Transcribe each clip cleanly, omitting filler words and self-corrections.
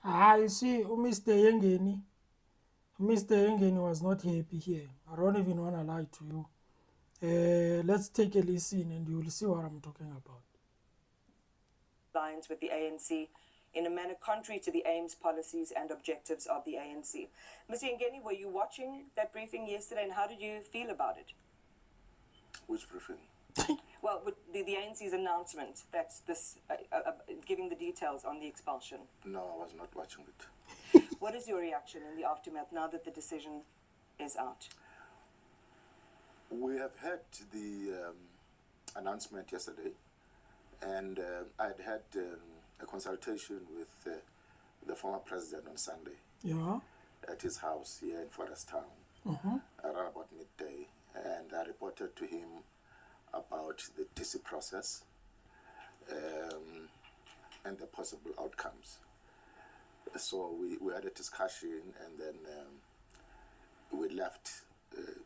You see, Mr. Yengeni was not happy here. I don't even want to lie to you. Let's take a listen and you will see what I'm talking about. Alliance with the ANC in a manner contrary to the AIM's policies and objectives of the ANC. Mr. Yengeni, were you watching that briefing yesterday and how did you feel about it? Which briefing? Well, with the ANC's announcement that's this giving the details on the expulsion. No, I was not watching it. What is your reaction in the aftermath now that the decision is out? We have had the announcement yesterday, and I had a consultation with the former president on Sunday at his house here in Forest Town around about midday, and I reported to him about the DC process and the possible outcomes. So we had a discussion, and then we left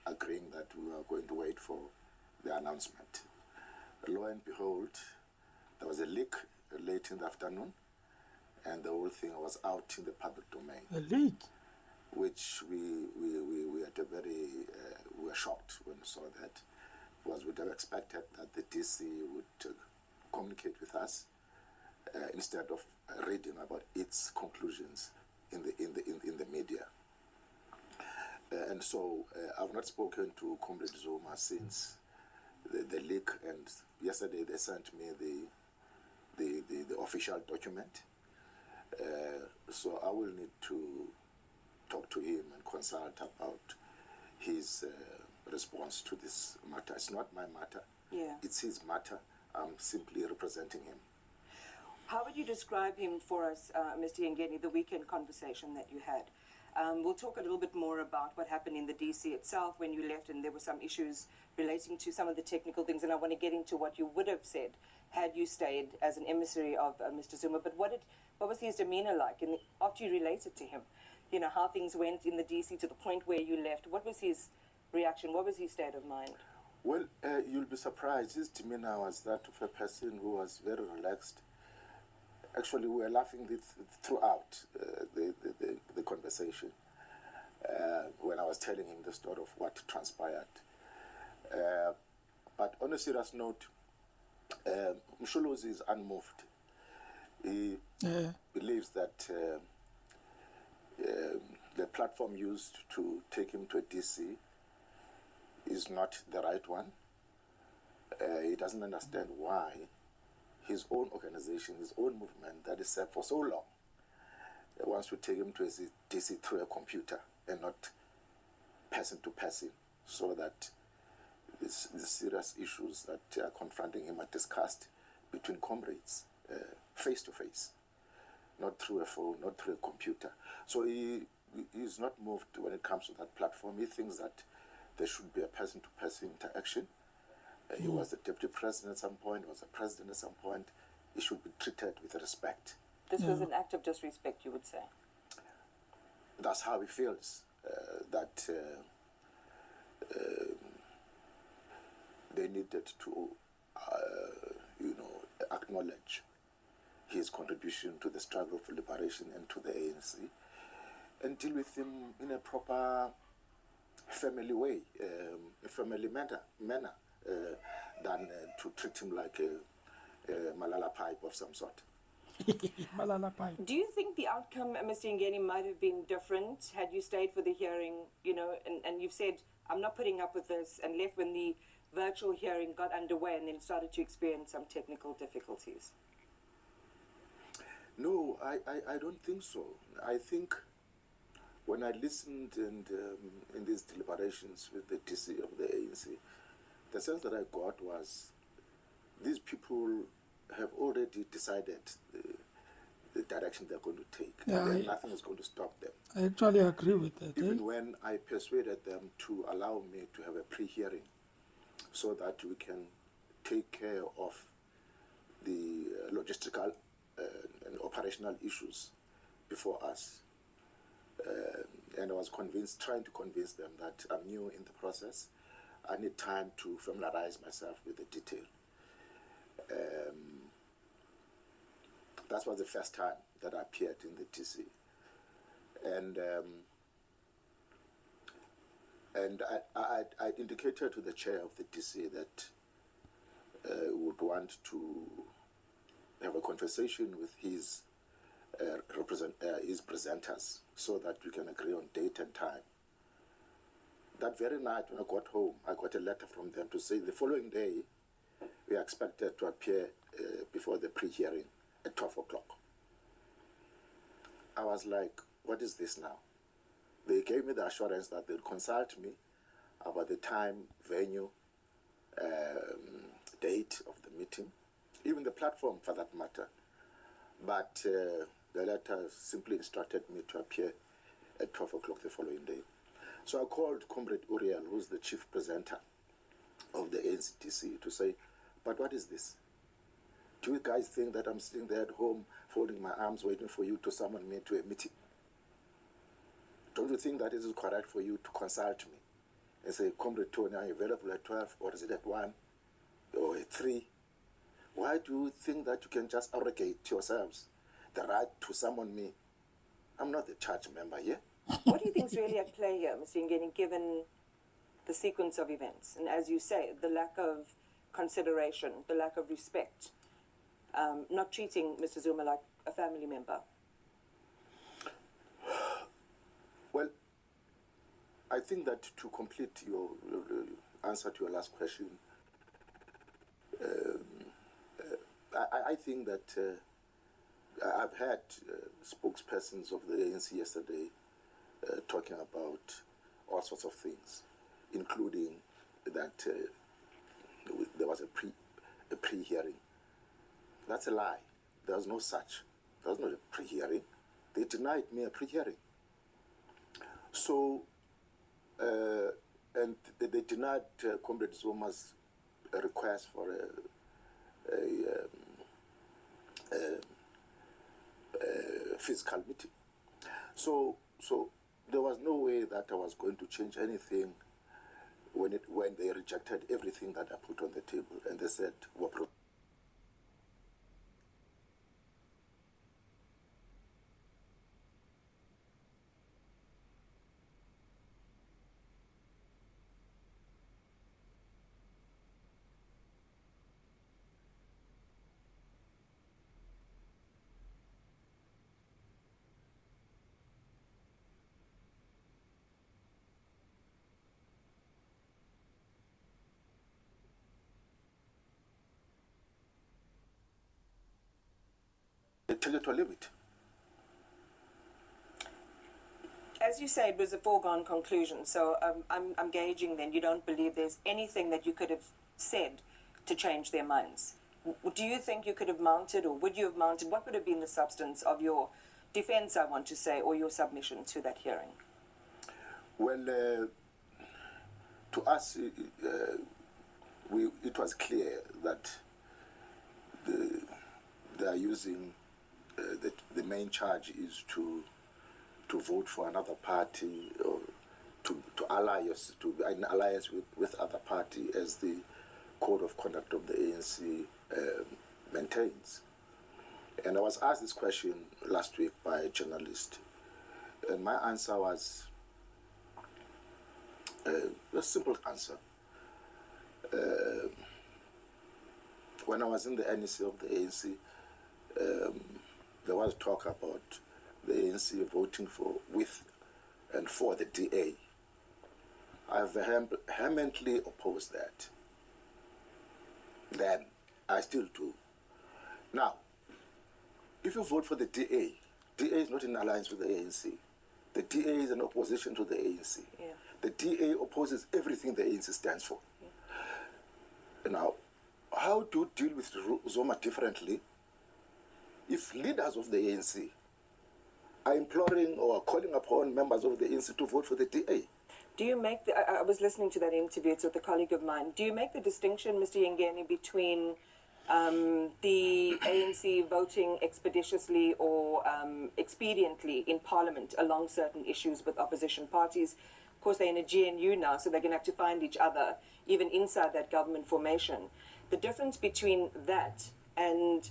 agreeing that we were going to wait for the announcement. Lo and behold, there was a leak late in the afternoon, and the whole thing was out in the public domain. A leak? Which we had a very, we were shocked when we saw that, because we'd have expected that the DC would communicate with us instead of reading about its conclusions in the media. And so I've not spoken to Comrade Zuma since the leak, and yesterday they sent me the official document. So I will need to talk to him and consult about his response to this matter. It's not my matter. Yeah. It's his matter. I'm simply representing him. How would you describe him for us, Mr. Yengeni, the weekend conversation that you had? We'll talk a little bit more about what happened in the DC itself when you left, and there were some issues relating to some of the technical things, and I want to get into what you would have said had you stayed as an emissary of Mr. Zuma. But what was his demeanor like after you related to him? You know, how things went in the DC to the point where you left. What was his reaction? What was his state of mind? Well, you'll be surprised. His demeanor was that of a person who was very relaxed. Actually, we were laughing throughout the conversation when I was telling him the story of what transpired. But on a serious note, Msholozi is unmoved. He believes that the platform used to take him to a DC is not the right one. He doesn't understand why his own organization, his own movement that is set for so long, wants to take him to a DC through a computer and not person to person, so that the serious issues that are confronting him are discussed between comrades, face to face, not through a phone, not through a computer. So he's not moved when it comes to that platform. He thinks that there should be a person-to-person interaction. He was the deputy president at some point, was the president at some point. He should be treated with respect. This was an act of disrespect, you would say? That's how he feels, that they needed to, acknowledge his contribution to the struggle for liberation and to the ANC, and deal with him in a proper family way, a family manner, than to treat him like a Malala pipe of some sort. Malala pipe. Do you think the outcome, Mr. Yengeni, might have been different had you stayed for the hearing, and you've said, I'm not putting up with this, and left when the virtual hearing got underway and then started to experience some technical difficulties? No, I don't think so. I think when I listened and in these deliberations with the DC of the ANC, the sense that I got was these people have already decided the direction they're going to take. And nothing is going to stop them. I actually agree with that. Even when I persuaded them to allow me to have a pre-hearing so that we can take care of the logistical and operational issues before us. And I was trying to convince them that I'm new in the process. I need time to familiarize myself with the detail. That was the first time that appeared in the DC. And I indicated to the chair of the DC that would want to have a conversation with his presenters so that we can agree on date and time. That very night when I got home, I got a letter from them to say the following day we are expected to appear before the pre-hearing at 12 o'clock. I was like, what is this now? They gave me the assurance that they'll consult me about the time, venue, date of the meeting, even the platform for that matter. But the letter simply instructed me to appear at 12 o'clock the following day. So I called Comrade Uriel, who's the chief presenter of the ANC to say, but what is this? Do you guys think that I'm sitting there at home folding my arms waiting for you to summon me to a meeting? Don't you think that it is correct for you to consult me and say, Comrade Tony, are you available at 12 or is it at 1 or at 3? Why do you think that you can just arrogate yourselves the right to summon me? I'm not the church member here. What do you think is really at play here, Mr. Yengeni, given the sequence of events? And as you say, the lack of consideration, the lack of respect, not treating Mr. Zuma like a family member? Well, I think that to complete your answer to your last question, I think that I've had spokespersons of the ANC yesterday talking about all sorts of things, including that there was a pre-hearing. That's a lie. There was no such. There was not a pre-hearing. They denied me a pre-hearing. So, and they denied Comrade Zuma's request for a physical meeting. So there was no way that I was going to change anything when they rejected everything that I put on the table, and they said, take it or leave it. As you say, it was a foregone conclusion. So I'm gauging then you don't believe there's anything that you could have said to change their minds. Do you think you could have mounted, or would you have mounted, what would have been the substance of your defense, I want to say, or your submission to that hearing? Well, to us, it was clear that they are using the main charge is to vote for another party, or to alliance, to be in alliance with other party, as the code of conduct of the ANC maintains. And I was asked this question last week by a journalist, and my answer was a simple answer. When I was in the NEC of the ANC, there was talk about the ANC voting with and for the DA. I vehemently opposed that. Then I still do. Now, if you vote for the DA is not in alliance with the ANC. The DA is in opposition to the ANC. Yeah. The DA opposes everything the ANC stands for. Yeah. Now, how do you deal with Zuma differently if leaders of the ANC are imploring or calling upon members of the ANC to vote for the DA? Do you make the, I was listening to that interview, it's with a colleague of mine. Do you make the distinction, Mr. Yengeni, between the ANC voting expeditiously or expediently in Parliament along certain issues with opposition parties? Of course, they're in a GNU now, so they're going to have to find each other, even inside that government formation. The difference between that and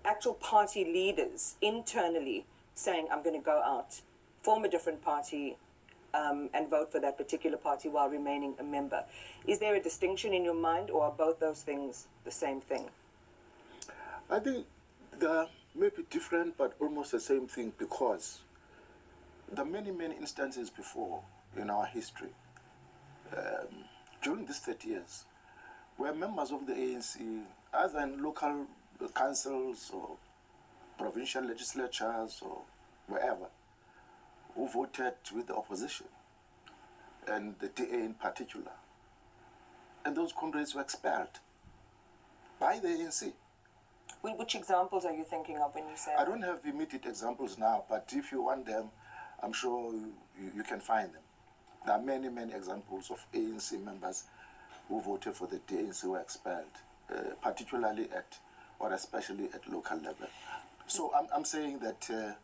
actual party leaders internally saying, I'm going to go out, form a different party, and vote for that particular party while remaining a member. Is there a distinction in your mind, or are both those things the same thing? I think they may be different, but almost the same thing, because there are many, many instances before in our history, during these 30 years, where members of the ANC, either in local councils or provincial legislatures or wherever, who voted with the opposition, and the DA in particular. And those comrades were expelled by the ANC. Which examples are you thinking of when you say I don't have immediate examples now, but if you want them, I'm sure you can find them. There are many, many examples of ANC members who voted for the ANC who were expelled, particularly at, or especially at local level. So I'm saying that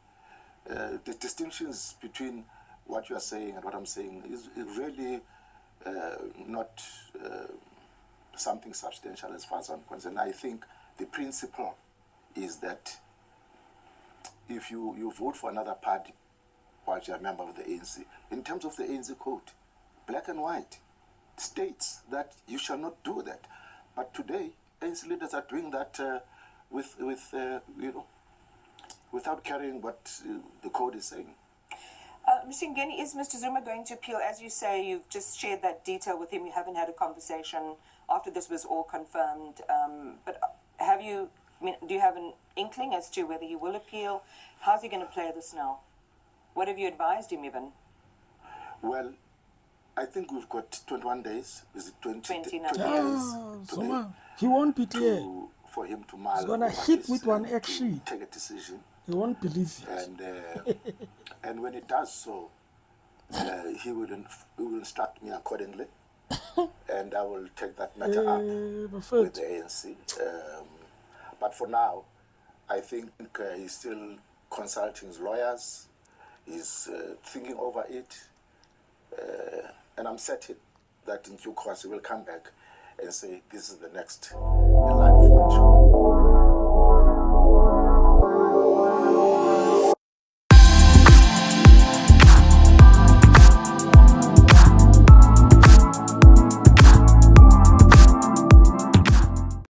the distinctions between what you are saying and what I'm saying is really not something substantial as far as I'm concerned. I think the principle is that if you vote for another party while you're a member of the ANC, in terms of the ANC code, black and white, states that you shall not do that. But today, ANC leaders are doing that without caring what the code is saying. Mr Yengeni, is Mr Zuma going to appeal? As you say, you've just shared that detail with him. You haven't had a conversation after this was all confirmed. But have you, do you have an inkling as to whether he will appeal? How's he going to play this now? What have you advised him even? Well, I think we've got 21 days. Is it 20 days? Zuma, he won't be there. For him to mull. He's going to hit with one action. Take a decision. He won't believe it. And and when he does so, he will instruct me accordingly, and I will take that matter up with the ANC. But for now, I think he's still consulting his lawyers. He's thinking over it, and I'm certain that in due course he will come back and say this is the next line of march.